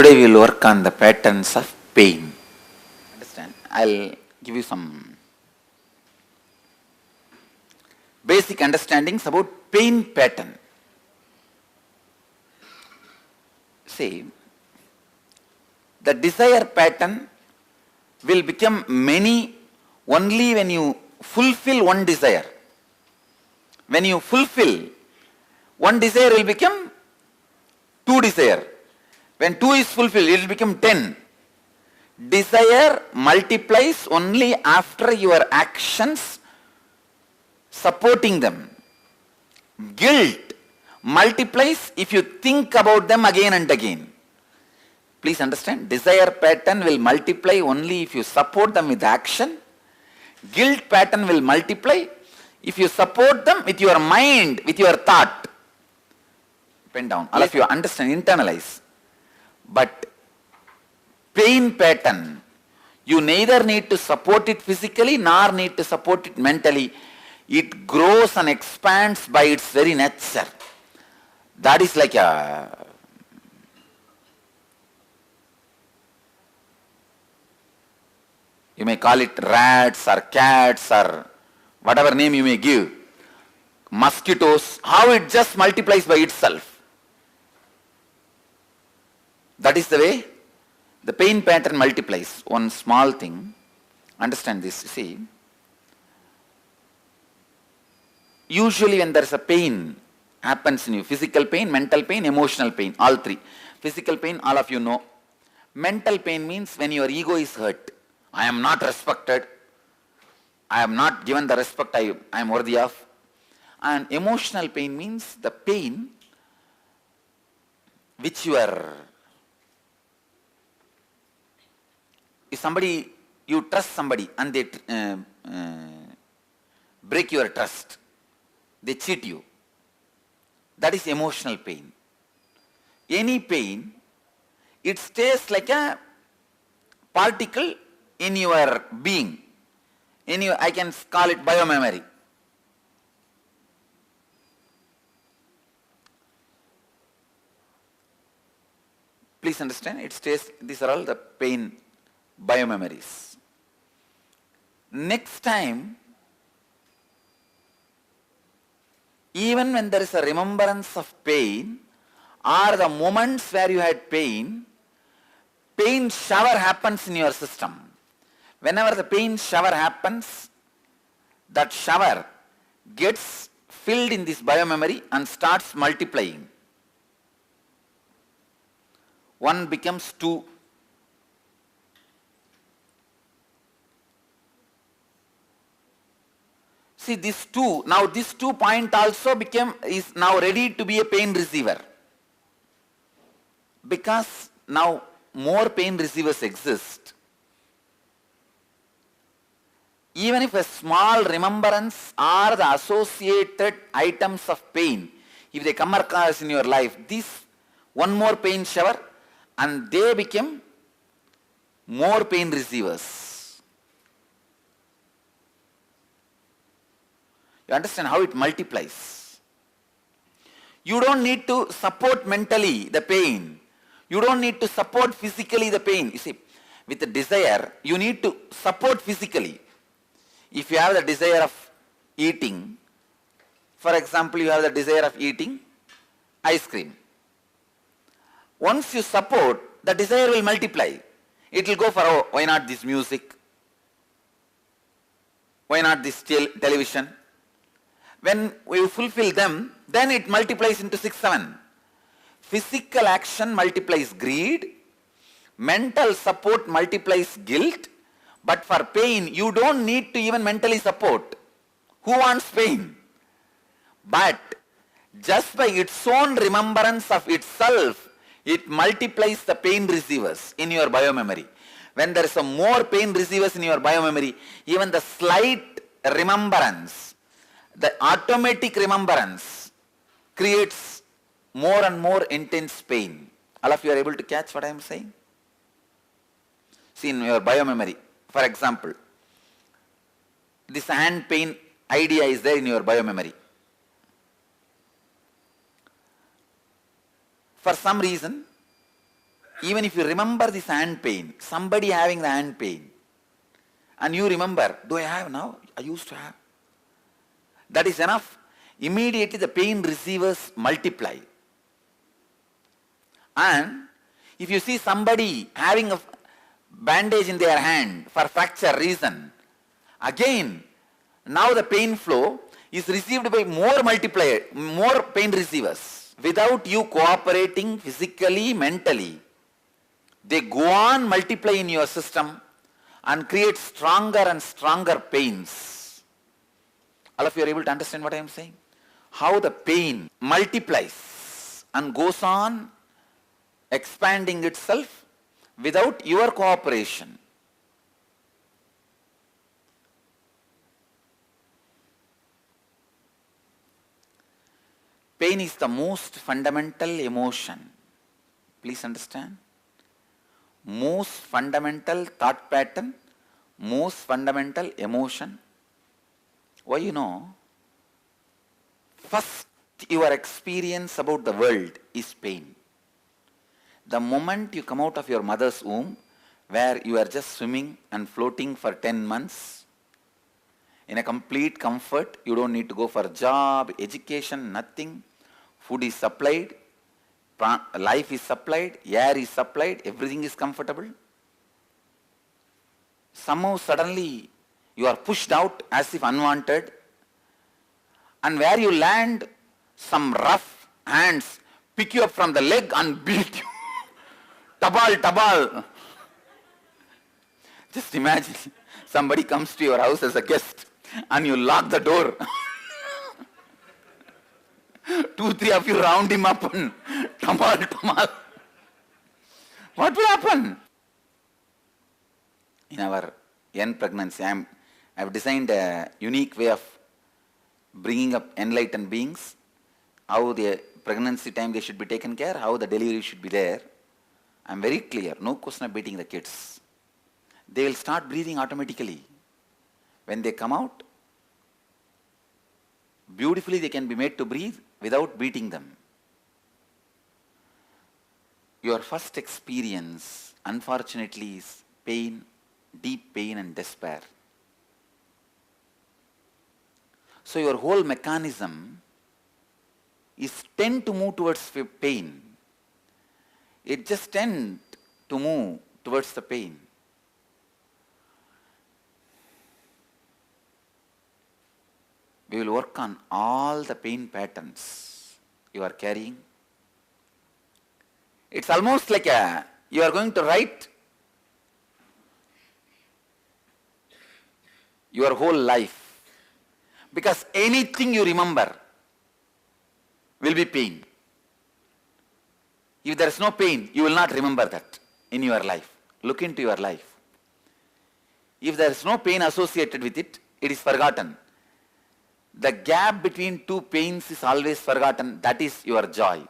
Today we will work on the patterns of pain. Understand? I'll give you some basic understandings about pain pattern. See, the desire pattern will become many only when you fulfill one desire. When you fulfill one desire, will become two desire. When 2 is fulfilled, it will become 10. Desire multiplies only after your actions supporting them. Guilt multiplies if you think about them again and again. Please understand, desire pattern will multiply only if you support them with action. Guilt pattern will multiply if you support them with your mind, with your thought. Pen down. All of you understand, internalize. But pain pattern, you neither need to support it physically nor need to support it mentally. It grows and expands by its very nature. That is like a you may call it rats or cats or whatever name you may give. Mosquitoes, how it just multiplies by itself. That is the way the pain pattern multiplies. One small thing, understand this, see. Usually when there is a pain happens in you, physical pain, mental pain, emotional pain, all three. Physical pain, all of you know. Mental pain means when your ego is hurt. I am not respected. I am not given the respect I am worthy of. And emotional pain means the pain which you are. If somebody, you trust somebody and they break your trust, they cheat you, that is emotional pain. Any pain, it stays like a particle in your being. I can call it biomemory. Please understand, it stays, these are all the pain biomemories. Next time, even when there is a remembrance of pain or the moments where you had pain, pain shower happens in your system. Whenever the pain shower happens, that shower gets filled in this biomemory and starts multiplying. 1 becomes 2. See this 2, now this 2 point also is now ready to be a pain receiver. Because now more pain receivers exist. Even if a small remembrance or the associated items of pain, if they come across in your life, this one more pain shower and they become more pain receivers. You understand how it multiplies. You don't need to support mentally the pain. You don't need to support physically the pain. You see, with the desire, you need to support physically. If you have the desire of eating, for example, you have the desire of eating ice cream. Once you support, the desire will multiply. It will go for, oh, why not this music? Why not this television? When we fulfill them, then it multiplies into 6, 7. Physical action multiplies greed. Mental support multiplies guilt. But for pain, you don't need to even mentally support. Who wants pain? But just by its own remembrance of itself, it multiplies the pain receivers in your biomemory. When there is a more pain receivers in your biomemory, even the slight remembrance, the automatic remembrance creates more and more intense pain. All of you are able to catch what I am saying? See, in your biomemory, for example, this hand pain idea is there in your biomemory. For some reason, Even if you remember this hand pain, somebody having the hand pain, and you remember, do I have now? I used to have. That is enough. Immediately the pain receivers multiply. And if you see somebody having a bandage in their hand for fracture reason, again, now the pain flow is received by more multiplier, more pain receivers. Without you cooperating physically, mentally, they go on multiply in your system and create stronger and stronger pains. All of you are able to understand what I am saying? How the pain multiplies and goes on expanding itself without your cooperation. Pain is the most fundamental emotion. Please understand. Most fundamental thought pattern, most fundamental emotion. Why you know? First, your experience about the world is pain. The moment you come out of your mother's womb, where you are just swimming and floating for 10 months, in a complete comfort, you don't need to go for job, education, nothing. Food is supplied, life is supplied, air is supplied, everything is comfortable. Somehow suddenly you are pushed out as if unwanted, and where you land, some rough hands pick you up from the leg and beat you. Tabal, tabal. Just imagine somebody comes to your house as a guest and you lock the door. 2, 3 of you round him up and tamal, tamal. What will happen? In our young pregnancy, I have designed a unique way of bringing up enlightened beings, how the pregnancy time they should be taken care, how the delivery should be there. I am very clear, no question of beating the kids. They will start breathing automatically. When they come out, beautifully they can be made to breathe without beating them. Your first experience, unfortunately, is pain, deep pain and despair. So your whole mechanism is tend to move towards pain. It just tends to move towards the pain. We will work on all the pain patterns you are carrying. It's almost like you are going to write your whole life, because anything you remember will be pain. If there is no pain, you will not remember that in your life. Look into your life. If there is no pain associated with it, it is forgotten. The gap between two pains is always forgotten. That is your joy.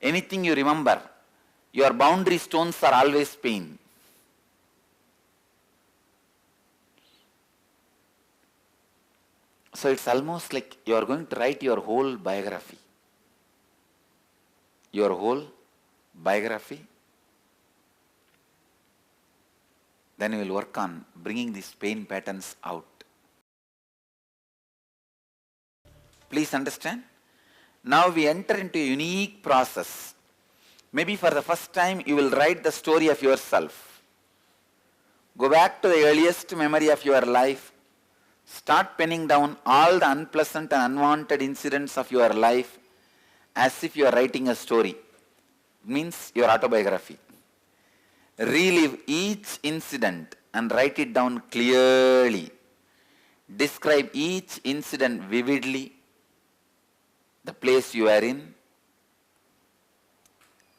Anything you remember, your boundary stones are always pain. So it's almost like you are going to write your whole biography. Your whole biography. Then you will work on bringing these pain patterns out. Please understand. Now we enter into a unique process. Maybe for the first time you will write the story of yourself. Go back to the earliest memory of your life. Start penning down all the unpleasant and unwanted incidents of your life as if you are writing a story. It means your autobiography. Relive each incident and write it down clearly. Describe each incident vividly. The place you are in,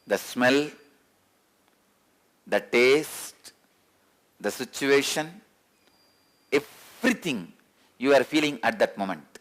the smell, the taste, the situation, everything you are feeling at that moment.